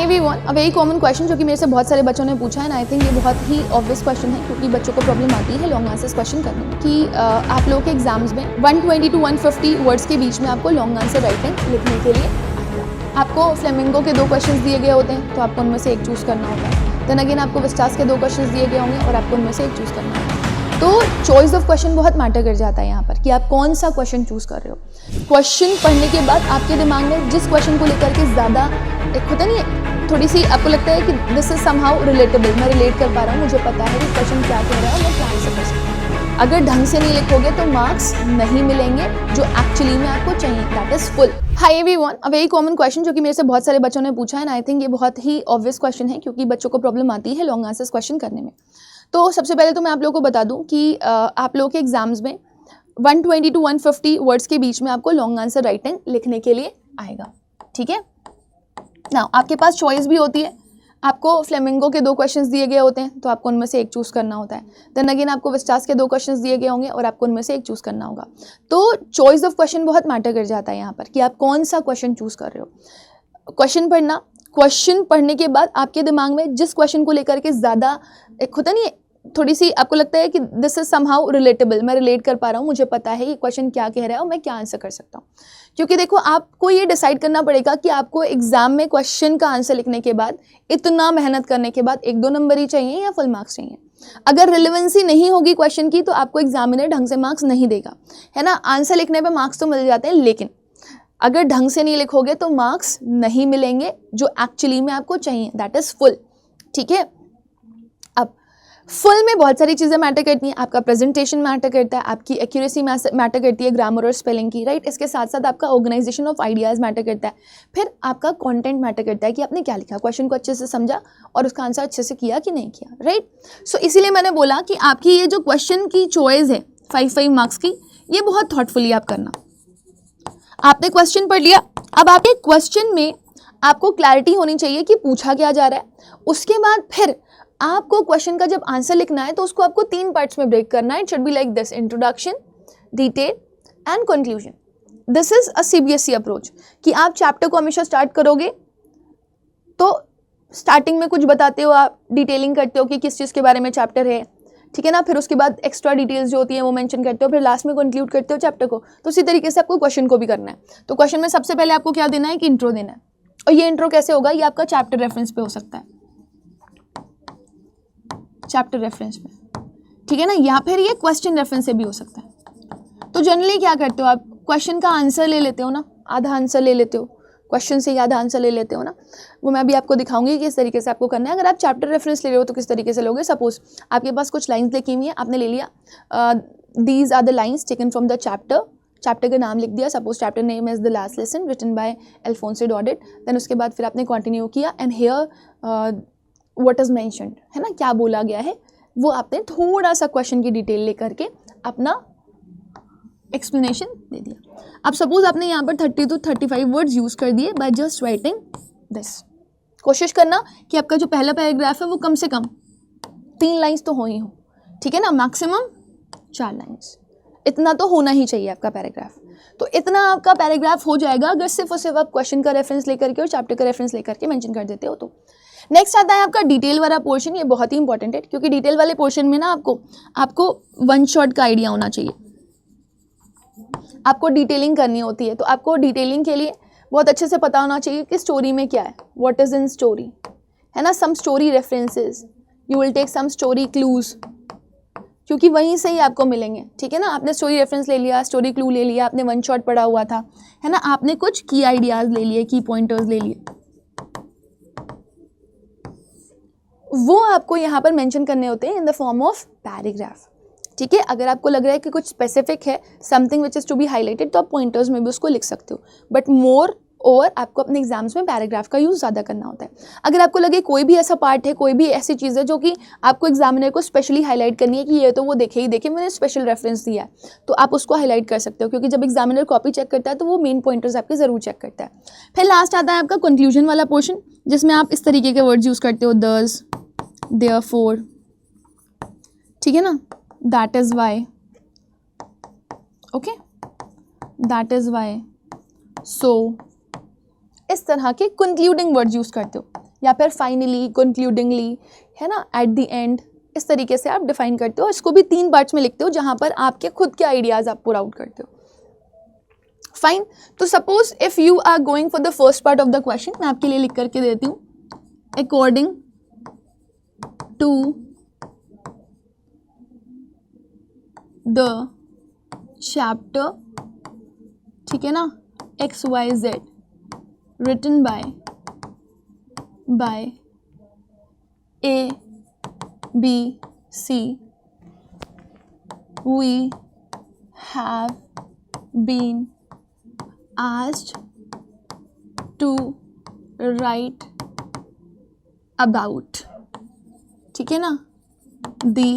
Everyone, a very common question जो कि मेरे से बहुत सारे बच्चों ने पूछा है एंड आई थिंक ये बहुत ही ऑब्वियस क्वेश्चन है क्योंकि बच्चों को प्रॉब्लम आती है लॉन्ग आंसर्स क्वेश्चन करने में कि आप लोगों के एग्जाम्स में 120 to 150 वर्ड्स के बीच में आपको लॉन्ग आंसर राइटिंग लिखने के लिए आपको फ्लेमिंगो के 2 क्वेश्चंस दिए गए होते हैं, तो आपको उनमें से एक चूज़ करना होगा। देन अगेन आपको विस्टास के 2 क्वेश्चंस दिए गए होंगे और आपको उनमें से एक चूज़ करना होगा। तो चॉइस ऑफ क्वेश्चन बहुत मैटर कर जाता है यहाँ पर कि आप कौन सा क्वेश्चन चूज़ कर रहे हो। क्वेश्चन पढ़ने के बाद आपके दिमाग में जिस क्वेश्चन को लेकर के ज़्यादा एक होता नहीं है, थोड़ी सी आपको लगता है कि दिस इज समहाउ रिलेटेबल, मैं रिलेट कर पा रहा हूँ, मुझे पता है कि क्वेश्चन क्या कह रहा है और मैं क्या आंसर कर सकता हूँ। अगर ढंग से नहीं लिखोगे तो मार्क्स नहीं मिलेंगे जो एक्चुअली में आपको चाहिए, that is full. Hi everyone, a very common question जो कि मेरे से बहुत सारे बच्चों ने पूछा है एंड आई थिंक ये बहुत ही ऑब्वियस क्वेश्चन है क्योंकि बच्चों को प्रॉब्लम आती है लॉन्ग आंसर्स क्वेश्चन करने में। तो सबसे पहले तो मैं आप लोगों को बता दूं कि आप लोगों के एग्जाम्स में 120 to 150 वर्ड्स के बीच में आपको लॉन्ग आंसर राइटिंग लिखने के लिए आएगा, ठीक है ना। आपके पास चॉइस भी होती है, आपको फ्लेमिंगो के 2 क्वेश्चंस दिए गए होते हैं तो आपको उनमें से एक चूज़ करना होता है। देन अगेन आपको विस्टास के 2 क्वेश्चंस दिए गए होंगे और आपको उनमें से एक चूज़ करना होगा। तो चॉइस ऑफ क्वेश्चन बहुत मैटर कर जाता है यहाँ पर कि आप कौन सा क्वेश्चन चूज़ कर रहे हो। क्वेश्चन पढ़ने के बाद आपके दिमाग में जिस क्वेश्चन को लेकर के ज़्यादा एक होता नहीं है, थोड़ी सी आपको लगता है कि दिस इज समहाउ रिलेटेबल, मैं रिलेट कर पा रहा हूँ, मुझे पता है कि क्वेश्चन क्या कह रहा है और मैं क्या आंसर कर सकता हूँ। क्योंकि देखो आपको ये डिसाइड करना पड़ेगा कि आपको एग्जाम में क्वेश्चन का आंसर लिखने के बाद इतना मेहनत करने के बाद 1-2 नंबर ही चाहिए या फुल मार्क्स चाहिए। अगर रिलेवेंसी नहीं होगी क्वेश्चन की तो आपको एग्जामिनर ढंग से मार्क्स नहीं देगा, है ना। आंसर लिखने पर मार्क्स तो मिल जाते हैं लेकिन अगर ढंग से नहीं लिखोगे तो मार्क्स नहीं मिलेंगे जो एक्चुअली में आपको चाहिए, दैट इज फुल, ठीक है। अब फुल में बहुत सारी चीज़ें मैटर करती हैं, आपका प्रेजेंटेशन मैटर करता है, आपकी एक्यूरेसी मैटर करती है ग्रामर और स्पेलिंग की, राइट। इसके साथ साथ आपका ऑर्गेनाइजेशन ऑफ आइडियाज़ मैटर करता है, फिर आपका कंटेंट मैटर करता है कि आपने क्या लिखा, क्वेश्चन को अच्छे से समझा और उसका आंसर अच्छे से किया कि नहीं किया, राइट। सो इसीलिए मैंने बोला कि आपकी ये जो क्वेश्चन की चॉइस है 5 मार्क्स की, ये बहुत थॉटफुली आप करना। आपने क्वेश्चन पढ़ लिया, अब आपके क्वेश्चन में आपको क्लैरिटी होनी चाहिए कि पूछा क्या जा रहा है। उसके बाद फिर आपको क्वेश्चन का जब आंसर लिखना है तो उसको आपको 3 पार्ट्स में ब्रेक करना है। It should be like this: introduction, detail and conclusion. This is a CBSE approach कि आप चैप्टर को हमेशा स्टार्ट करोगे तो स्टार्टिंग में कुछ बताते हो, आप डिटेलिंग करते हो कि किस चीज़ के बारे में चैप्टर है, ठीक है ना। फिर उसके बाद एक्स्ट्रा डिटेल्स जो होती है वो मेंशन करते हो, फिर लास्ट में कंक्लूड करते हो चैप्टर को। तो उसी तरीके से आपको क्वेश्चन को भी करना है। तो क्वेश्चन में सबसे पहले आपको क्या देना है कि इंट्रो देना है, और ये इंट्रो कैसे होगा, ये आपका चैप्टर रेफरेंस पे हो सकता है, चैप्टर रेफरेंस पे, ठीक है ना, या फिर ये क्वेश्चन रेफरेंस से भी हो सकता है। तो जनरली क्या करते हो आप, क्वेश्चन का आंसर ले लेते हो ना, आधा आंसर ले लेते हो, क्वेश्चन से आधा आंसर ले लेते हो ना, वो मैं अभी आपको दिखाऊंगी कि किस तरीके से आपको करना है। अगर आप चैप्टर रेफरेंस ले रहे हो तो किस तरीके से लोगे। सपोज आपके पास कुछ लाइंस लिखी हुई है, आपने ले लिया, these are the lines taken from the chapter का नाम लिख दिया, suppose chapter name is the last lesson written by Alphonse Daudet. Then उसके बाद फिर आपने कंटिन्यू किया and here what is mentioned, है ना, क्या बोला गया है, वो आपने थोड़ा सा क्वेश्चन की डिटेल लेकर के अपना एक्सप्लेनेशन दे दिया। अब सपोज आपने यहाँ पर 30 to 35 वर्ड्स यूज कर दिए बाय जस्ट राइटिंग दिस। कोशिश करना कि आपका जो पहला पैराग्राफ है वो कम से कम 3 लाइंस तो हो ही हो, ठीक है ना, मैक्सिमम 4 लाइंस, इतना तो होना ही चाहिए आपका पैराग्राफ। तो इतना आपका पैराग्राफ हो जाएगा अगर सिर्फ और सिर्फ आप क्वेश्चन का रेफरेंस लेकर के और चैप्टर का रेफरेंस लेकर के मेंशन कर देते हो। तो नेक्स्ट आता है आपका डिटेल वाला पोर्शन। ये बहुत ही इंपॉर्टेंट है क्योंकि डिटेल वाले पोर्शन में ना आपको 1 शॉट का आइडिया होना चाहिए, आपको डिटेलिंग करनी होती है। तो आपको डिटेलिंग के लिए बहुत अच्छे से पता होना चाहिए कि स्टोरी में क्या है, व्हाट इज इन स्टोरी, है ना, some story references, you will take some story clues, क्योंकि वहीं से ही आपको मिलेंगे, ठीक है ना। आपने स्टोरी रेफरेंस ले लिया, स्टोरी क्लू ले लिया, आपने 1 शॉट पढ़ा हुआ था, है ना, आपने कुछ की आइडियाज ले लिए, की पॉइंटर्स ले लिए, वो आपको यहाँ पर मेंशन करने होते हैं in the form of paragraph, ठीक है। अगर आपको लग रहा है कि कुछ स्पेसिफिक है, something which is to be highlighted, तो आप पॉइंटर्स में भी उसको लिख सकते हो, बट मोर ओवर आपको अपने एग्जाम्स में पैराग्राफ का यूज़ ज़्यादा करना होता है। अगर आपको लगे कोई भी ऐसा पार्ट है, कोई भी ऐसी चीज़ है जो कि आपको एग्जामिनर को स्पेशली हाईलाइट करनी है कि ये तो वो देखे ही देखे, मैंने स्पेशल रेफरेंस दिया है, तो आप उसको हाईलाइट कर सकते हो, क्योंकि जब एग्जामिनर कॉपी चेक करता है तो वो मेन पॉइंटर्स आपके ज़रूर चेक करता है। फिर लास्ट आता है आपका कंक्लूजन वाला पोर्शन, जिसमें आप इस तरीके के वर्ड्स यूज़ करते हो, दस, therefore, ठीक है ना, that is why, okay, that is why, so, इस तरह के कंक्लूडिंग वर्ड्स यूज करते हो। या फिर फाइनली, कंक्लूडिंगली, है ना, एट द एंड, इस तरीके से आप डिफाइन करते हो। इसको भी 3 पार्ट्स में लिखते हो जहाँ पर आपके खुद के आइडियाज़ आप पुट आउट करते हो। फाइन। तो suppose if you are going for the first part of the question, मैं आपके लिए लिख करके देती हूँ, अकॉर्डिंग टू द चैप्टर, ठीक है ना, XYZ written by A, B, C, we have been asked to write about, ठीक है ना, the,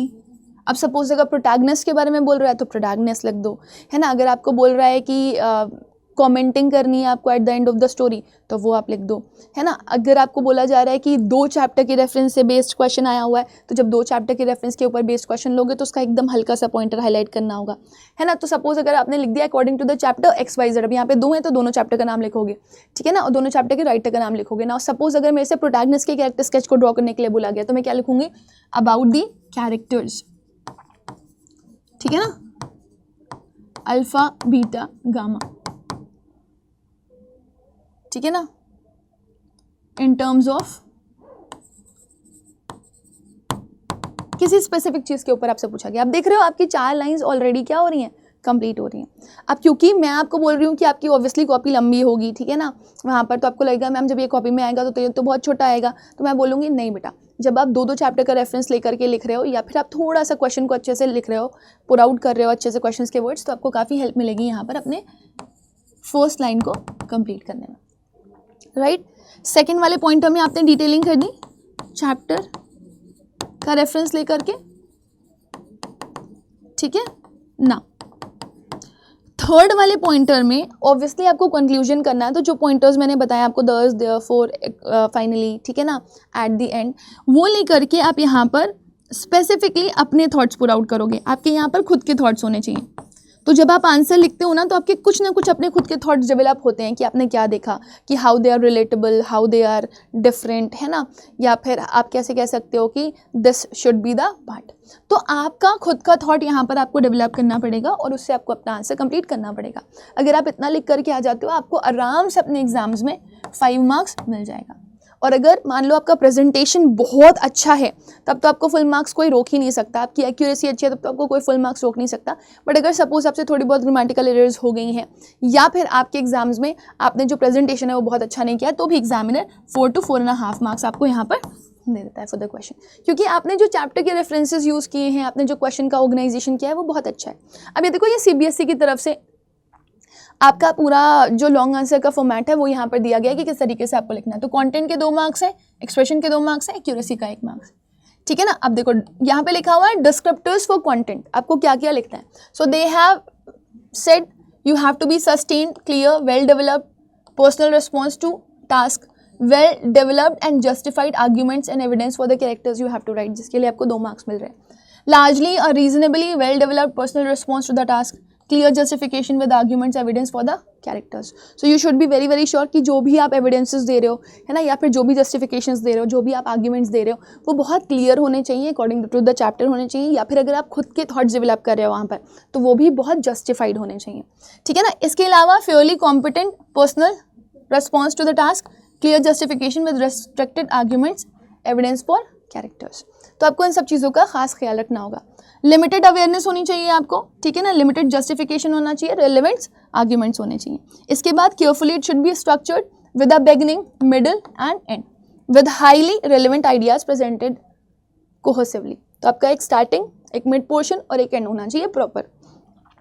अब सपोज अगर प्रोटैगनिस्ट के बारे में बोल रहा है तो प्रोटैगनिस्ट लिख दो, है ना। अगर आपको बोल रहा है कि कमेंटिंग करनी है आपको at the end of the story तो वो आप लिख दो, है ना। अगर आपको बोला जा रहा है कि 2 चैप्टर के रेफरेंस से बेस्ड क्वेश्चन आया हुआ है तो जब 2 चैप्टर के रेफरेंस के ऊपर बेस्ड क्वेश्चन लोगे तो उसका एकदम हल्का सा पॉइंटर हाईलाइट करना होगा, है ना। तो सपोज अगर आपने लिख दिया according to the chapter XYZ, अब यहाँ पे 2 हैं तो दोनों चैप्टर का नाम लिखोगे, ठीक है ना, और दोनों चैप्टर के राइटर का नाम लिखोगे ना। सपोज अगर मेरे से प्रोटैगनिस्ट के कैरेक्टर स्केच को ड्रॉ करने के लिए बोला गया तो मैं क्या लिखूंगी, अबाउट द कैरेक्टर्स, ठीक है ना, अल्फा बीटा गामा, ठीक है ना, इन टर्म्स ऑफ किसी स्पेसिफिक चीज के ऊपर आपसे पूछा गया। आप देख रहे हो आपकी 4 लाइंस ऑलरेडी क्या हो रही हैं, कंप्लीट हो रही हैं। अब क्योंकि मैं आपको बोल रही हूँ कि आपकी ऑब्वियसली कॉपी लंबी होगी, ठीक है ना, वहाँ पर तो आपको लगेगा मैम जब ये कॉपी में आएगा तो ये तो बहुत छोटा आएगा, तो मैं बोलूँगी नहीं बेटा, जब आप 2-2 चैप्टर का रेफरेंस लेकर के लिख रहे हो या फिर आप थोड़ा सा क्वेश्चन को अच्छे से लिख रहे हो, पुट आउट कर रहे हो अच्छे से क्वेश्चन के वर्ड्स, तो आपको काफ़ी हेल्प मिलेगी यहाँ पर अपने फर्स्ट लाइन को कंप्लीट करने में, राइट। सेकेंड वाले पॉइंटर में आपने डिटेलिंग कर दी चैप्टर का रेफरेंस लेकर के, ठीक है ना। थर्ड वाले पॉइंटर में ऑब्वियसली आपको कंक्लूजन करना है, तो जो पॉइंटर्स मैंने बताया आपको, दस, देयरफॉर, फाइनली, ठीक है ना, एट द एंड, वो लेकर के आप यहाँ पर स्पेसिफिकली अपने थॉट्स पुट आउट करोगे। आपके यहाँ पर खुद के थॉट्स होने चाहिए। तो जब आप आंसर लिखते हो ना तो आपके कुछ ना कुछ अपने खुद के थॉट्स डेवलप होते हैं कि आपने क्या देखा, कि how they are relatable, how they are different, है ना, या फिर आप कैसे कह सकते हो कि this should be the part. तो आपका खुद का थॉट यहाँ पर आपको डेवलप करना पड़ेगा और उससे आपको अपना आंसर कंप्लीट करना पड़ेगा। अगर आप इतना लिख करके आ जाते हो आपको आराम से अपने एग्जाम्स में 5 मार्क्स मिल जाएगा। और अगर मान लो आपका प्रेजेंटेशन बहुत अच्छा है तब तो आपको फुल मार्क्स कोई रोक ही नहीं सकता, आपकी एक्यूरेसी अच्छी है तब तो आपको कोई फुल मार्क्स रोक नहीं सकता। बट अगर सपोज आपसे थोड़ी बहुत ग्रामेटिकल एरर्स हो गई हैं या फिर आपके एग्जाम्स में आपने जो प्रेजेंटेशन है वो बहुत अच्छा नहीं किया तो भी एग्जामिनर 4 to 4.5 मार्क्स आपको यहाँ पर दे देता है फॉर द क्वेश्चन, क्योंकि आपने जो चैप्टर के रेफरेंसेस यूज़ किए हैं, आपने जो क्वेश्चन का ऑर्गेनाइजेशन किया है वो बहुत अच्छा है। अब ये देखो, ये CBSE की तरफ से आपका पूरा जो लॉन्ग आंसर का फॉर्मेट है वो यहाँ पर दिया गया है कि किस तरीके से आपको लिखना है। तो कंटेंट के 2 मार्क्स है, एक्सप्रेशन के 2 मार्क्स है, एक्यूरेसी का 1 मार्क्स, ठीक है ना। अब देखो यहाँ पे लिखा हुआ है डिस्क्रिप्टर्स फॉर कंटेंट, आपको क्या क्या लिखना है। So they have said you have to be sustained, clear, well developed, personal response to task, well developed and justified arguments and evidence for the characters you have to write, जिसके लिए आपको 2 marks मिल रहे हैं। Largely a reasonably well developed personal response to the task, clear justification with arguments evidence for the characters. So you should be very very sure कि जो भी आप एविडेंसेस दे रहे हो, है ना, या फिर जो भी जस्टिफिकेशंस दे रहे हो, जो भी आप आर्ग्यूमेंट्स दे रहे हो, वो बहुत क्लियर होने चाहिए, अकॉर्डिंग टू द चैप्टर होने चाहिए, या फिर अगर आप खुद के थॉट्स डेवलप कर रहे हो वहाँ पर तो वो भी बहुत जस्टिफाइड होने चाहिए, ठीक है ना। इसके अलावा fairly competent personal response to the task, clear justification with restricted arguments evidence for characters. तो आपको इन सब चीज़ों का खास ख्याल रखना होगा। लिमिटेड अवेयरनेस होनी चाहिए आपको, ठीक है ना, लिमिटेड जस्टिफिकेशन होना चाहिए, रेलेवेंट्स आर्ग्यूमेंट्स होने चाहिए। इसके बाद carefully it should be structured with a beginning, middle and end, with highly relevant ideas presented cohesively. तो आपका एक स्टार्टिंग, एक मिड पोर्शन और एक एंड होना चाहिए proper.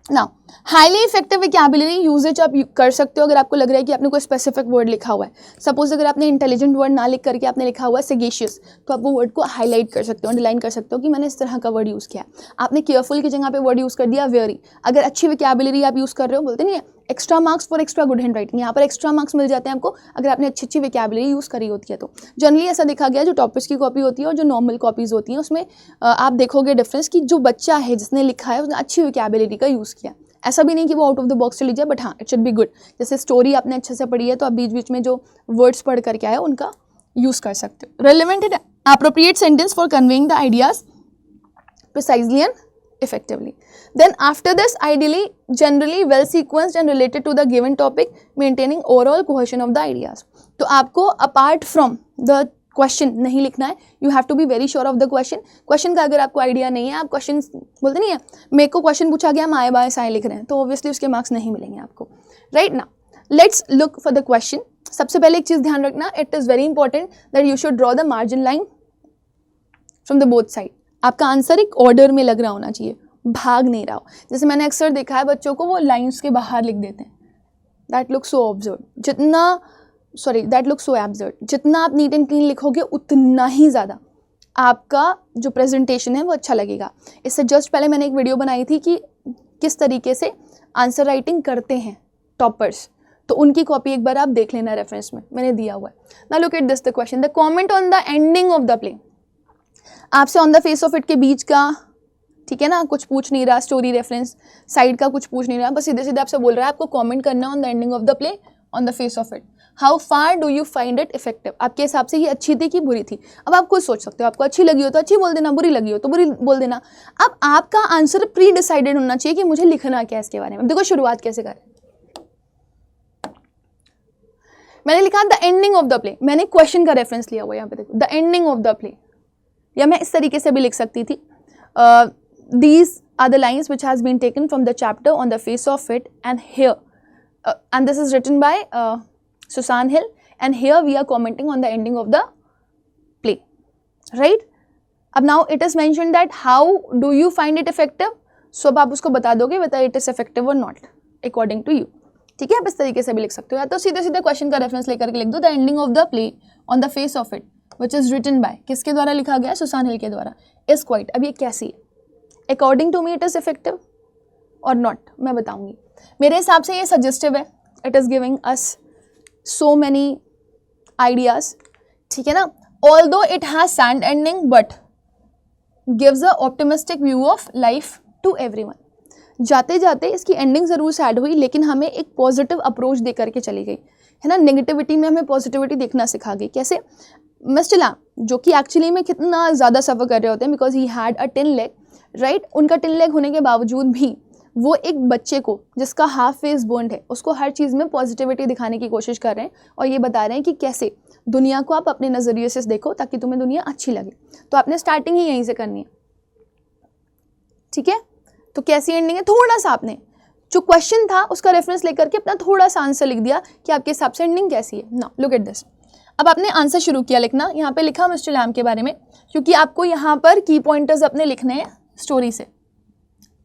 Now highly effective vocabulary usage आप कर सकते हो अगर आपको लग रहा है कि आपने कोई स्पेसिफिक वर्ड लिखा हुआ है। सपोज अगर आपने इंटेलिजेंट वर्ड ना लिख करके आपने लिखा हुआ है सेगेशियस, तो आप वो वर्ड को हाईलाइट कर सकते हो, अंडरलाइन कर सकते हो कि मैंने इस तरह का वर्ड यूज़ किया। आपने केयरफुल की जगह पे वर्ड यूज़ कर दिया वेरी। अगर अच्छी वोकैबुलरी आप यूज़ कर रहे हो, बोलते नहीं है extra marks for extra good hand writing, यहाँ पर एक्स्ट्रा मार्क्स मिल जाते हैं आपको अगर आपने अच्छी वोकैबुलरी यूज़ करी होती है। तो जनरली ऐसा देखा गया जो टॉपर्स की कॉपी होती है और जो नॉर्मल कॉपीज़ होती हैं उसमें आप देखोगे डिफरेंस कि जो बच्चा है जिसने लिखा है उसने अच्छी वोकैबुलरी का यूज़ किया। ऐसा भी नहीं कि वो आउट ऑफ द बॉक्स चली जाए, बट हाँ इट शुड बी गुड। जैसे स्टोरी आपने अच्छे से पढ़ी है तो आप बीच बीच में जो वर्ड्स पढ़ करके आए उनका यूज कर सकते हो. Relevant and appropriate sentence for conveying the ideas precisely and effectively. Then after this, ideally, generally well sequenced and related to the given topic, maintaining overall cohesion of the ideas. तो आपको apart from the question नहीं लिखना है, you have to be very sure of the question. Question का अगर आपको idea नहीं है, आप question बोलते नहीं है, मेरे को question पूछा गया, हम आए बाएं साएं लिख रहे हैं, तो obviously उसके marks नहीं मिलेंगे आपको. Right now, let's look for the question. सबसे पहले एक चीज़ ध्यान रखना, it is very important that you should draw the margin line from the both side. आपका आंसर एक ऑर्डर में लग रहा होना चाहिए, भाग नहीं रहा हो. जैसे मैंने अक्सर देखा है बच्चों को वो लाइंस के बाहर लिख देते हैं. That looks so absurd. जितना आप नीट एंड क्लीन लिखोगे उतना ही ज़्यादा आपका जो प्रेजेंटेशन है वो अच्छा लगेगा. इससे जस्ट पहले मैंने एक वीडियो बनाई थी कि किस तरीके से आंसर राइटिंग करते हैं टॉपर्स, तो उनकी कॉपी एक बार आप देख लेना, रेफरेंस में मैंने दिया हुआ है. Now look at this the question. The comment on the ending of the play. आपसे on the face of it के बीच का, ठीक है ना, कुछ पूछ नहीं रहा, स्टोरी रेफरेंस साइड का कुछ पूछ नहीं रहा, बस सीधे सीधे आपसे बोल रहा है आपको कमेंट करना on the ending of the play on the face of it. How far do you find it effective. आपके हिसाब से ये अच्छी थी कि बुरी थी. अब आप खुद सोच सकते हो, आपको अच्छी लगी हो तो अच्छी बोल देना, बुरी लगी हो तो बुरी बोल देना. अब आपका आंसर प्री डिसाइडेड होना चाहिए कि मुझे लिखना क्या है इसके बारे में. देखो शुरुआत कैसे करें. मैंने लिखा the ending of the play, मैंने क्वेश्चन का रेफरेंस लिया हुआ यहाँ पे. देखो the ending of the play, या मैं इस तरीके से भी लिख सकती थी, these are the lines which has been taken from the chapter on the face of it, and here and this is written by Susan Hill, and here we are commenting on the ending of the play, right? अब now it is mentioned that how do you find it effective, so अब आप उसको बता दोगे whether it is effective or not according to you. ठीक है, आप इस तरीके से भी लिख सकते हो, या तो सीधे सीधे क्वेश्चन का रेफरेंस लेकर के लिख दो the ending of the play on the face of it which is written by, किसके द्वारा लिखा गया है, सुसान हिल के द्वारा, is quite. अब ये कैसी है, according to me it is effective और नॉट, मैं बताऊंगी. मेरे हिसाब से ये सजेस्टिव है, it is giving us so many ideas. ठीक है ना, although it has sad ending but gives a optimistic view of life to everyone. जाते जाते इसकी एंडिंग ज़रूर सैड हुई, लेकिन हमें एक पॉजिटिव अप्रोच दे करके चली गई, है ना. नेगेटिविटी में हमें पॉजिटिविटी देखना सिखा गई. कैसे, मिस्टर लैम जो कि एक्चुअली में कितना ज़्यादा सफ़र कर रहे होते हैं because he had a tin leg, right. उनका टिन लेग होने के बावजूद भी वो एक बच्चे को जिसका हाफ फेस बोन्ड है उसको हर चीज़ में पॉजिटिविटी दिखाने की कोशिश कर रहे हैं और ये बता रहे हैं कि कैसे दुनिया को आप अपने नज़रिए से देखो ताकि तुम्हें दुनिया अच्छी लगे. तो आपने स्टार्टिंग ही यहीं से करनी है. ठीक है, तो कैसी एंडिंग है, थोड़ा सा आपने जो क्वेश्चन था उसका रेफरेंस लेकर के अपना थोड़ा सा आंसर लिख दिया कि आपके हिसाब से एंडिंग कैसी है. Now look at this. अब आपने आंसर शुरू किया लिखना. यहाँ पे लिखा मिस्टर लैम के बारे में, क्योंकि आपको यहाँ पर की पॉइंटर्स अपने लिखने हैं स्टोरी से.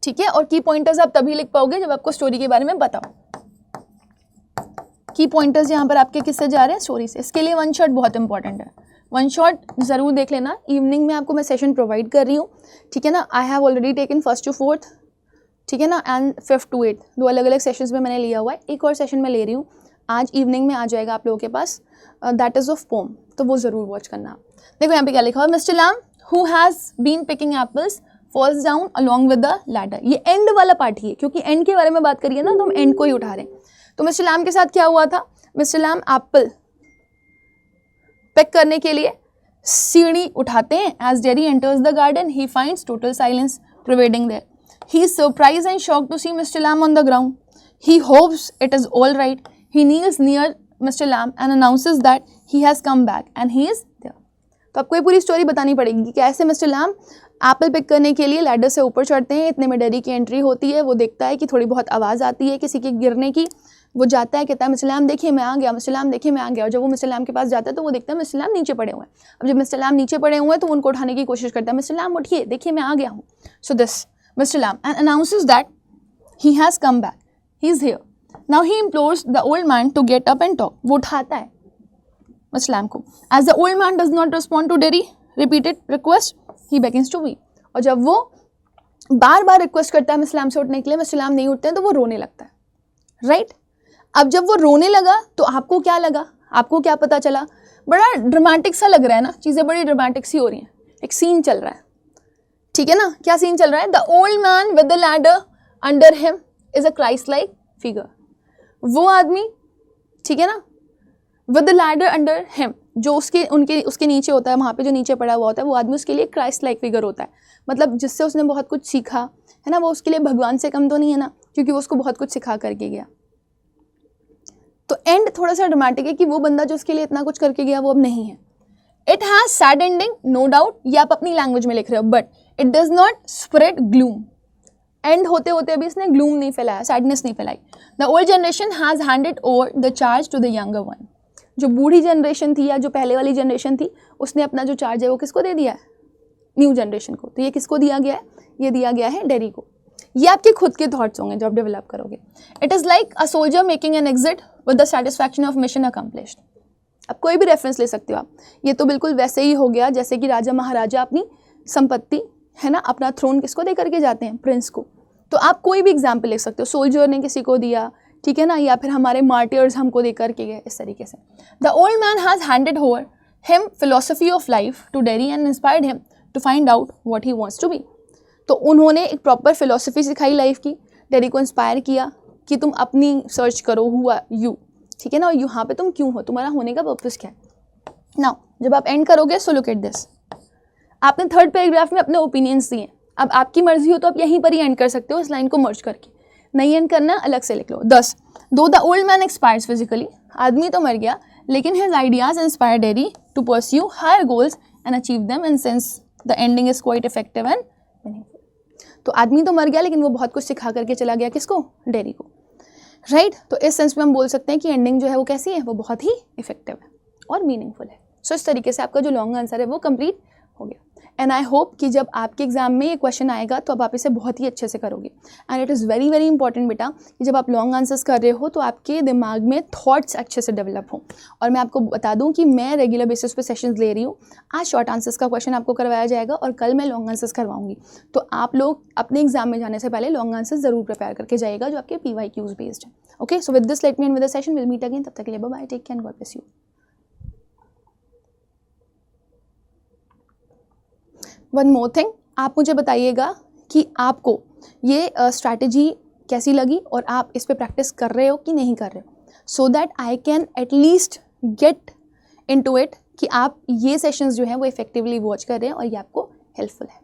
ठीक है, और की पॉइंटर्स आप तभी लिख पाओगे जब आपको स्टोरी के बारे में बताओ. की पॉइंटर्स यहाँ पर आपके किससे जा रहे हैं, स्टोरी से. इसके लिए वन शॉट बहुत इंपॉर्टेंट है. वन शॉट ज़रूर देख लेना. इवनिंग में आपको मैं सेशन प्रोवाइड कर रही हूँ. ठीक है ना, I have already taken 1st to 4th, ठीक है ना, एंड 5th to 8th. 2 अलग अलग सेशंस में मैंने लिया हुआ है. एक और सेशन मैं ले रही हूँ आज इवनिंग में, आ जाएगा आप लोगों के पास. दैट इज़ ऑफ पोम, तो वो ज़रूर वॉच करना. देखो यहाँ पे क्या लिखा हुआ, mister Lam who has been picking apples falls down along with the ladder. ये एंड वाला पार्ट ही है, क्योंकि एंड के बारे में बात करिए ना तो हम एंड को ही उठा रहे हैं. तो मिस्टर लैम के साथ क्या हुआ था, मिस्टर लैम एप्पल पिक करने के लिए सीढ़ी उठाते हैं. As Derry enters the garden he finds total silence pervading there. He is surprised and shocked to see mister Lam on the ground. He hopes it is all right. He kneels near mister lamb and announces that he has come back and he is there. तो आपको ये पूरी story बतानी पड़ेगी कि कैसे Mr Lam Apple pick करने के लिए लैडर से ऊपर चढ़ते हैं. इतने में डेरी की एंट्री होती है. वो देखता है कि थोड़ी बहुत आवाज़ आती है किसी के गिरने की. वो जाता है, कहता है मिस्टर लैम देखिए मैं आ गया, मिस्टर लैम देखिए मैं आ गया. और जब वो मिस्टर लैम के पास जाता है तो वो देखता है मिस्टर लैम नीचे पड़े हुए हैं. अब जब मिस्टर लैम नीचे पड़े हुए हैं तो उनको उठाने की कोशिश करता है. मिस्टर लैम उठिए, देखिए मैं आ गया हूँ. So this mister lamb and announces that he has come back, he is here. Now he implores the old man to get up and talk. वो उठाता है मिस्टर लैम को. As the old man does not respond to Derry repeated request he begins to weep. और जब वो बार बार request करता है mister lamb से उठने के लिए, मिस्टर लैम नहीं उठते हैं तो वो रोने लगता है, राइट. अब जब वो रोने लगा तो आपको क्या लगा, आपको क्या पता चला, बड़ा ड्रामेटिक सा लग रहा है ना, चीज़ें बड़ी ड्रामेटिक सी हो रही हैं. एक सीन चल रहा है, ठीक है ना. क्या सीन चल रहा है, the old man with the ladder under him is a Christ like figure. वो आदमी, ठीक है ना, with the ladder under him, जो उसके नीचे होता है, वहाँ पे जो नीचे पड़ा हुआ होता है वो आदमी उसके लिए क्राइस्ट लाइक फिगर होता है, मतलब जिससे उसने बहुत कुछ सीखा है ना, वो उसके लिए भगवान से कम तो नहीं है ना, क्योंकि वो उसको बहुत कुछ सिखा करके गया। तो एंड थोड़ा सा ड्रामेटिक है कि वो बंदा जो उसके लिए इतना कुछ करके गया वो अब नहीं है। It has sad ending, no doubt, ये आप अपनी लैंग्वेज में लिख रहे हो, but it does not spread gloom. End होते होते भी इसने ग्लूम नहीं फैलाया, सैडनेस नहीं फैलाई। The old generation has handed over the charge to the younger one. जो बूढ़ी जनरेशन थी या जो पहले वाली जनरेशन थी, उसने अपना जो चार्ज है वो किसको दे दिया है? न्यू जनरेशन को। तो ये किसको दिया गया है? ये दिया गया है डेरी को। ये आपके खुद के थॉट्स होंगे जो आप डेवलप करोगे। It is like a soldier making an exit with the satisfaction of mission accomplished. अब कोई भी रेफरेंस ले सकते हो आप। ये तो बिल्कुल वैसे ही हो गया जैसे कि राजा महाराजा अपनी संपत्ति है ना, अपना थ्रोन किसको दे करके जाते हैं? प्रिंस को। तो आप कोई भी एग्जाम्पल लिख सकते हो, सोल्जर ने किसी को दिया, ठीक है ना, या फिर हमारे मार्टियर्स हमको दे करके गए, इस तरीके से। The old man has handed over him philosophy of life to Derry and inspired him to find out what he wants to be. तो उन्होंने एक प्रॉपर फिलोसफी सिखाई लाइफ की, डेरी को इंस्पायर किया कि तुम अपनी सर्च करो, हुआ यू, ठीक है ना, और यहाँ पे तुम क्यों हो, तुम्हारा होने का पर्पस क्या है। नाउ जब आप एंड करोगे, सो लुक एट दिस, आपने थर्ड पैराग्राफ में अपने ओपिनियंस दिए। अब आपकी मर्जी हो तो आप यहीं पर ही एंड कर सकते हो, इस लाइन को मर्ज करके। नहीं एंड करना, अलग से लिख लो। 10 दो the old man expires physically, आदमी तो मर गया लेकिन his ideas inspire Derry to pursue higher goals and achieve them, and since the ending is quite effective and meaningful. तो आदमी तो मर गया लेकिन वो बहुत कुछ सिखा करके चला गया, किसको? डेरी को, राइट। तो इस सेंस में हम बोल सकते हैं कि एंडिंग जो है वो कैसी है? वो बहुत ही इफेक्टिव है और मीनिंगफुल है। सो इस तरीके से आपका जो लॉन्ग आंसर है वो कंप्लीट हो गया। एंड आई होप कि जब आपके एग्जाम में ये क्वेश्चन आएगा तो अब आप इसे बहुत ही अच्छे से करोगे। And it is very very important बेटा कि जब आप लॉन्ग आंसर्स कर रहे हो तो आपके दिमाग में थॉट्स अच्छे से डेवलप हों। और मैं आपको बता दूं कि मैं रेगुलर बेसिस पे सेशंस ले रही हूँ। आज शॉर्ट आंसर्स का क्वेश्चन आपको करवाया जाएगा और कल मैं लॉन्ग आंसर्स करवाऊंगी। तो आप लोग अपने एग्जाम में जाने से पहले लॉन्ग आंसर्स जरूर प्रिपेयर करके जाइएगा जो आपके PYQs बेस्ड है। Okay, so with this let me end with the session, will meet again. तब तक के लिए bye bye, take care and God bless you. One more thing, आप मुझे बताइएगा कि आपको ये स्ट्रैटेजी कैसी लगी और आप इस पे प्रैक्टिस कर रहे हो कि नहीं कर रहे हो, so that I can at least get into it कि आप ये सेशंस जो हैं वो इफेक्टिवली वॉच कर रहे हैं और ये आपको हेल्पफुल है।